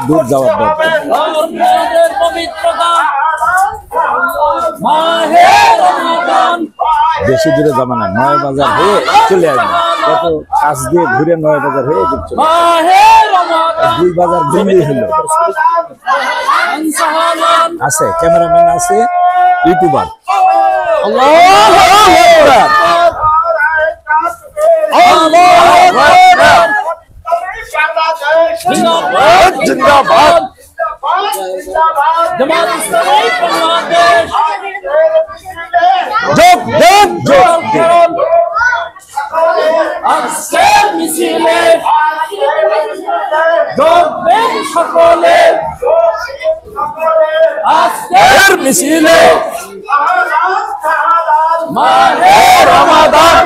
দূর যাওয়ার দরকার। বেশি দূরে যাবে না, নয় বাজার হয়ে চলে আসবে, কত কাছ দিয়ে ঘুরে নয় বাজার হয়ে চলে 2 বাজার ঘুরলেই হলো। আছে ক্যামেরাম্যান, আছে ইউটিউবার। জিন্দাবাদ জামাত ইসলামী বাংলাদেশ, যোগ দেন, যোগ দেন। আজকের মিছিলে যোগ দেন সকলে, আজকের মিছিলে মাহে রমাদান,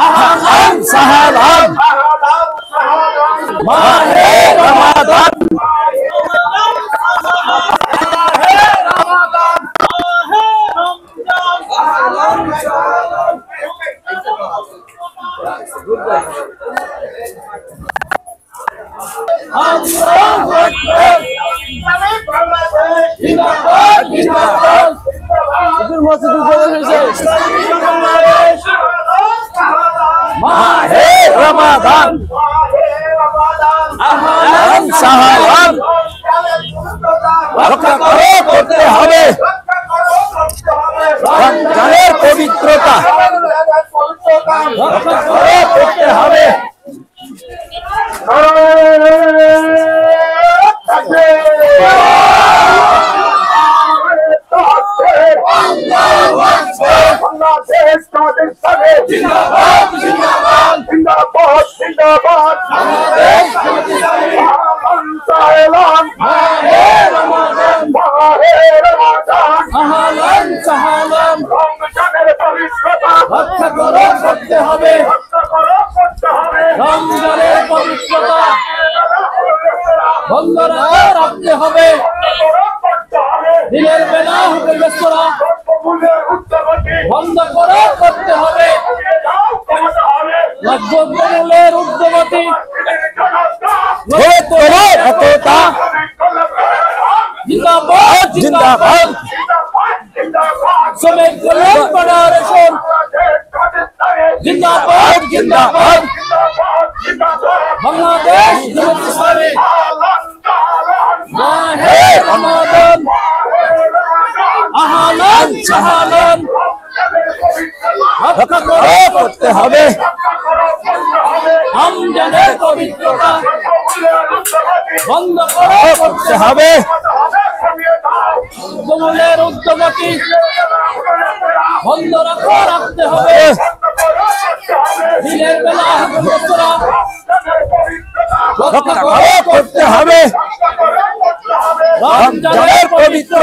আহলান সাহলান, মাহে রমাদান, মাহে রমাদান, আহলান সাহলান, রক্ষা করতে হবে রমজানের পবিত্রতা, রক্ষা করতে হবে। জিন্দাবাদ জিন্দাবাদ জিন্দাবাদ জিন্দাবাদ মাহে রমাদান, মাহে রমাদান আহলান সাহলান, রমজানের পবিত্রতা রক্ষা করতে হবে করতে হবে রমজানের পবিত্রতা, বন্ধ রাখতে হবে করতে হবে দিনের বেলা হবে রেস্তোরা, ভুলের উদ্যোগটি বন্ধ করতে হবে লজ্জতের উদ্যোগতি, গড়ে তোলো একতা, জিন্দাবাদ জিন্দাবাদ, শ্রমিক কল্যাণ ফেডারেশন, জিন্দাবাদ জিন্দাবাদ, বাংলাদেশ জামাত ইসলামী, মাহে রমাদান, আহলান সাহলান, রক্ষা করতে হবে রমজানের পবিত্রতা, বন্ধ করতে হবে কমলের উদ্যোগতি, বন্ধ রাখতে হবে দিনের বেলা হবে রেস্তোরা, রক্ষা করতে হবে রমজানের পবিত্র